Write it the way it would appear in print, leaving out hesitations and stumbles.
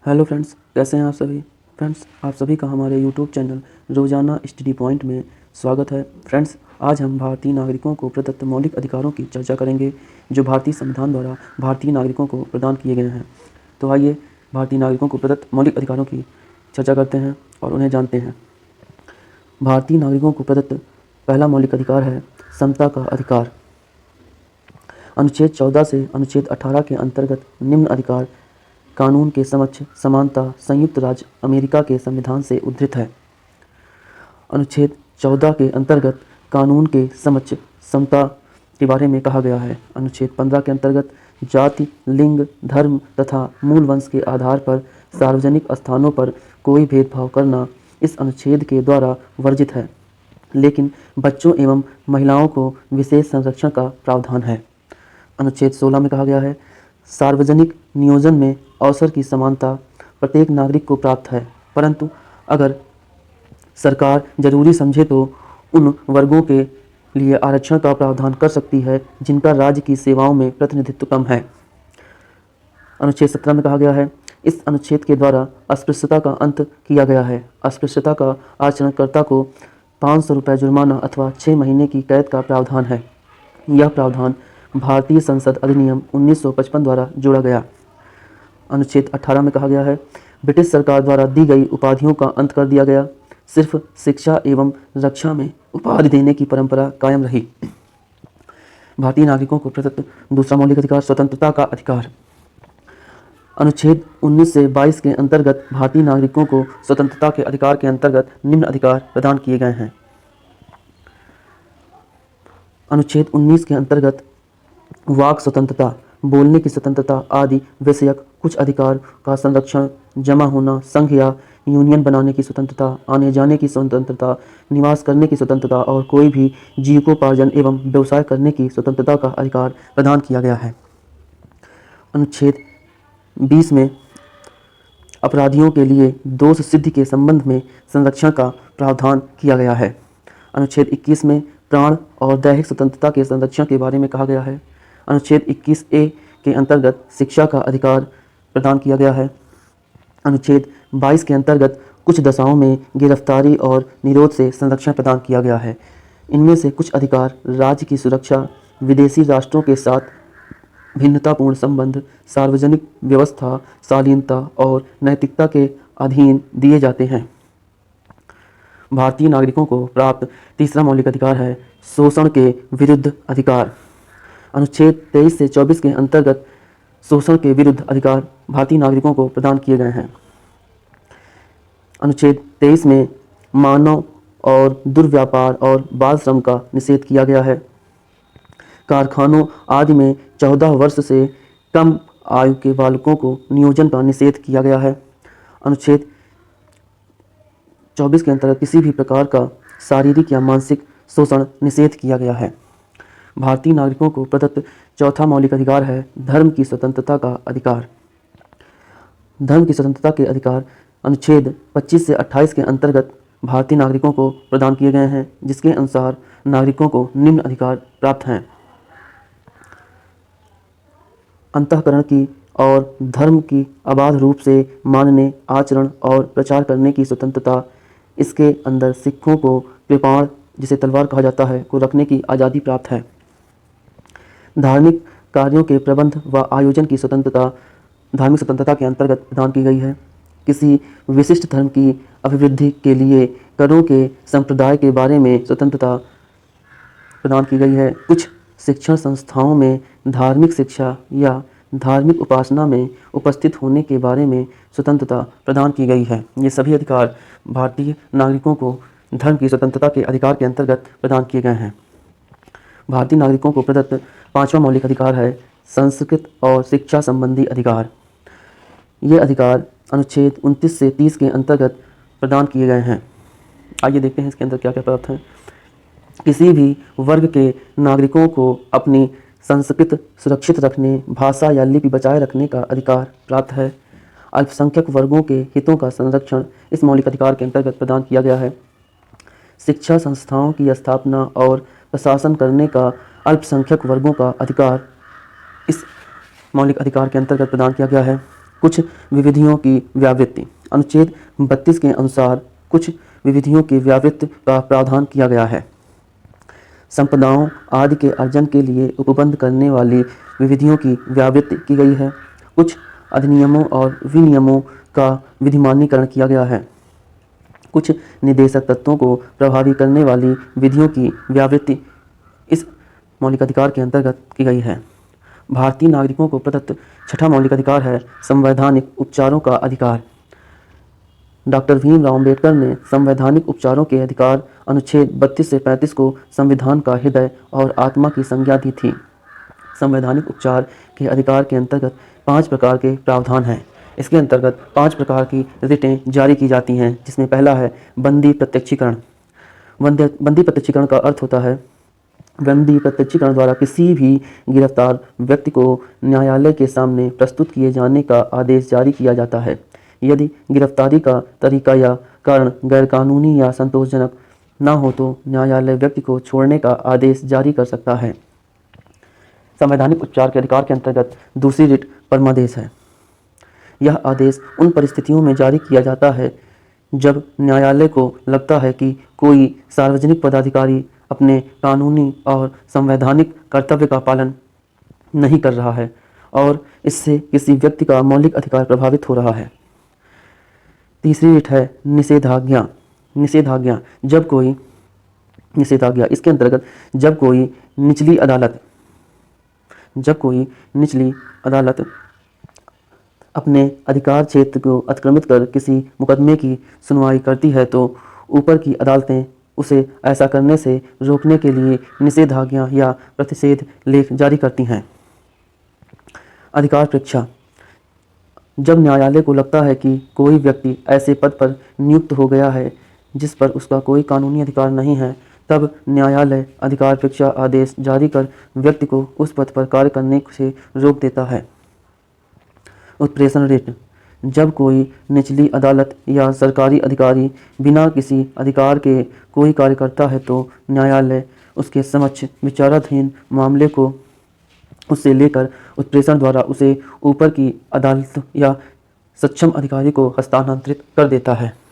Hello friends, कैसे हैं आप सभी। फ्रेंड्स, आप सभी का हमारे यूट्यूब चैनल रोजाना स्टडी पॉइंट में स्वागत है। फ्रेंड्स, आज हम भारतीय नागरिकों को प्रदत्त मौलिक अधिकारों की चर्चा करेंगे जो भारतीय संविधान द्वारा भारतीय नागरिकों को प्रदान किए गए हैं। तो आइए भारतीय नागरिकों को प्रदत्त मौलिक अधिकारों की चर्चा करते हैं और उन्हें जानते हैं। भारतीय नागरिकों को प्रदत्त पहला मौलिक अधिकार है समता का अधिकार। अनुच्छेद 14 से अनुच्छेद 18 के अंतर्गत निम्न अधिकार कानून के समक्ष समानता संयुक्त राज्य अमेरिका के संविधान से उद्धृत है। अनुच्छेद 14 के अंतर्गत कानून के समक्ष समता के बारे में कहा गया है। अनुच्छेद 15 के अंतर्गत जाति, लिंग, धर्म तथा मूल वंश के आधार पर सार्वजनिक स्थानों पर कोई भेदभाव करना इस अनुच्छेद के द्वारा वर्जित है, लेकिन बच्चों एवं महिलाओं को विशेष संरक्षण का प्रावधान है। अनुच्छेद 16 में कहा गया है, सार्वजनिक नियोजन में अवसर की समानता प्रत्येक नागरिक को प्राप्त है, परंतु अगर सरकार जरूरी समझे तो उन वर्गों के लिए आरक्षण का प्रावधान कर सकती है जिनका राज्य की सेवाओं में प्रतिनिधित्व कम है। अनुच्छेद 17 में कहा गया है, इस अनुच्छेद के द्वारा अस्पृश्यता का अंत किया गया है। अस्पृश्यता का आचरणकर्ता को 500 रुपये जुर्माना अथवा 6 महीने की कैद का प्रावधान है। यह प्रावधान भारतीय संसद अधिनियम 1955 द्वारा जोड़ा गया। अनुच्छेद 18 में कहा गया है, ब्रिटिश सरकार द्वारा दी गई उपाधियों का अंत कर दिया गया। सिर्फ शिक्षा एवं रक्षा में उपाधि देने की परंपरा कायम रही। भारतीय नागरिकों को प्रदत्त दूसरा मौलिक अधिकार स्वतंत्रता का अधिकार। अनुच्छेद 19 से 22 के अंतर्गत भारतीय नागरिकों को स्वतंत्रता के अधिकार के अंतर्गत निम्न अधिकार प्रदान किए गए हैं। अनुच्छेद 19 के अंतर्गत वाक स्वतंत्रता, बोलने की स्वतंत्रता आदि विषयक कुछ अधिकार का संरक्षण, जमा होना, संघ या यूनियन बनाने की स्वतंत्रता, आने जाने की स्वतंत्रता, निवास करने की स्वतंत्रता और कोई भी जीविकोपार्जन एवं व्यवसाय करने की स्वतंत्रता का अधिकार प्रदान किया गया है। अनुच्छेद 20 में अपराधियों के लिए दोष सिद्धि के संबंध में संरक्षण का प्रावधान किया गया है। अनुच्छेद 21 में प्राण और दैहिक स्वतंत्रता के संरक्षण के बारे में कहा गया है। अनुच्छेद 21A के अंतर्गत शिक्षा का अधिकार प्रदान किया गया है। अनुच्छेद 22 के अंतर्गत कुछ दशाओं में गिरफ्तारी और निरोध से संरक्षण प्रदान किया गया है। इनमें से कुछ अधिकार राज्य की सुरक्षा, विदेशी राष्ट्रों के साथ भिन्नतापूर्ण संबंध, सार्वजनिक व्यवस्था, शालीनता और नैतिकता के अधीन दिए जाते हैं। भारतीय नागरिकों को प्राप्त तीसरा मौलिक अधिकार है शोषण के विरुद्ध अधिकार। अनुच्छेद 23 से 24 के अंतर्गत शोषण के विरुद्ध अधिकार भारतीय नागरिकों को प्रदान किए गए हैं। अनुच्छेद 23 में मानव और दुर्व्यापार और बाल श्रम का निषेध किया गया है। कारखानों आदि में 14 वर्ष से कम आयु के बालकों को नियोजन का निषेध किया गया है। अनुच्छेद 24 के अंतर्गत किसी भी प्रकार का शारीरिक या मानसिक शोषण निषेध किया गया है। भारतीय नागरिकों को प्रदत्त चौथा मौलिक अधिकार है धर्म की स्वतंत्रता का अधिकार। धर्म की स्वतंत्रता के अधिकार अनुच्छेद 25 से 28 के अंतर्गत भारतीय नागरिकों को प्रदान किए गए हैं, जिसके अनुसार नागरिकों को निम्न अधिकार प्राप्त हैं। अंतःकरण की और धर्म की अबाध रूप से मानने, आचरण और प्रचार करने की स्वतंत्रता। इसके अंदर सिखों को कृपाण, जिसे तलवार कहा जाता है, को रखने की आज़ादी प्राप्त है। धार्मिक कार्यों के प्रबंध व आयोजन की स्वतंत्रता धार्मिक स्वतंत्रता के अंतर्गत प्रदान की गई है। किसी विशिष्ट धर्म की अभिवृद्धि के लिए करों के संप्रदाय के बारे में स्वतंत्रता प्रदान की गई है। कुछ शिक्षण संस्थाओं में धार्मिक शिक्षा या धार्मिक उपासना में उपस्थित होने के बारे में स्वतंत्रता प्रदान की गई है। ये सभी अधिकार भारतीय नागरिकों को धर्म की स्वतंत्रता के अधिकार के अंतर्गत प्रदान किए गए हैं। भारतीय नागरिकों को प्रदत्त पांचवा मौलिक अधिकार है संस्कृत और शिक्षा संबंधी अधिकार। ये अधिकार अनुच्छेद 29 से 30 के अंतर्गत प्रदान किए गए हैं। आइए देखते हैं इसके अंदर क्या क्या प्राप्त है। किसी भी वर्ग के नागरिकों को अपनी संस्कृत सुरक्षित रखने, भाषा या लिपि बचाए रखने का अधिकार प्राप्त है। अल्पसंख्यक वर्गों के हितों का संरक्षण इस मौलिक अधिकार के अंतर्गत प्रदान किया गया है। शिक्षा संस्थाओं की स्थापना और प्रशासन करने का अल्पसंख्यक वर्गों का अधिकार इस मौलिक अधिकार के अंतर्गत प्रदान किया गया है। कुछ विविधियों की व्यावृत्ति। अनुच्छेद 32 के अनुसार कुछ विविधियों की व्यावृत्ति का प्रावधान किया गया है। संपदाओं आदि के अर्जन के लिए उपबंध करने वाली विविधियों की व्यावृत्ति की गई है। कुछ अधिनियमों और विनियमों का विधिमान्यीकरण किया गया है। कुछ निदेशक तत्वों को प्रभावी करने वाली विधियों की व्यावृत्ति इस मौलिक अधिकार के अंतर्गत की गई है। भारतीय नागरिकों को प्रदत्त छठा मौलिक अधिकार है संवैधानिक उपचारों का अधिकार। डॉक्टर भीमराव अम्बेडकर ने संवैधानिक उपचारों के अधिकार अनुच्छेद 32 से 35 को संविधान का हृदय और आत्मा की संज्ञा दी थी। संवैधानिक उपचार के अधिकार के अंतर्गत 5 प्रकार के प्रावधान हैं। इसके अंतर्गत 5 प्रकार की रिटें जारी की जाती हैं, जिसमें पहला है बंदी प्रत्यक्षीकरण। बंदी प्रत्यक्षीकरण का अर्थ होता है बंदी प्रत्यक्षीकरण द्वारा किसी भी गिरफ्तार व्यक्ति को न्यायालय के सामने प्रस्तुत किए जाने का आदेश जारी किया जाता है। यदि गिरफ्तारी का तरीका या कारण गैरकानूनी या संतोषजनक न हो तो न्यायालय व्यक्ति को छोड़ने का आदेश जारी कर सकता है। संवैधानिक उपचार के अधिकार के अंतर्गत दूसरी रिट परमादेश है। यह आदेश उन परिस्थितियों में जारी किया जाता है जब न्यायालय को लगता है कि कोई सार्वजनिक पदाधिकारी अपने कानूनी और संवैधानिक कर्तव्य का पालन नहीं कर रहा है और इससे किसी व्यक्ति का मौलिक अधिकार प्रभावित हो रहा है। तीसरी रिट है निषेधाज्ञा। निषेधाज्ञा इसके अंतर्गत जब कोई निचली अदालत अपने अधिकार क्षेत्र को अतिक्रमित कर किसी मुकदमे की सुनवाई करती है तो ऊपर की अदालतें उसे ऐसा करने से रोकने के लिए निषेधाज्ञा या प्रतिषेध लेख जारी करती हैं। अधिकार परीक्षा जब न्यायालय को लगता है कि कोई व्यक्ति ऐसे पद पर नियुक्त हो गया है जिस पर उसका कोई कानूनी अधिकार नहीं है, तब न्यायालय अधिकार परीक्षा आदेश जारी कर व्यक्ति को उस पद पर कार्य करने से रोक देता है। उत्प्रेषण रिट जब कोई निचली अदालत या सरकारी अधिकारी बिना किसी अधिकार के कोई कार्य करता है तो न्यायालय उसके समक्ष विचाराधीन मामले को उससे लेकर उत्प्रेषण द्वारा उसे ऊपर की अदालत या सक्षम अधिकारी को हस्तांतरित कर देता है।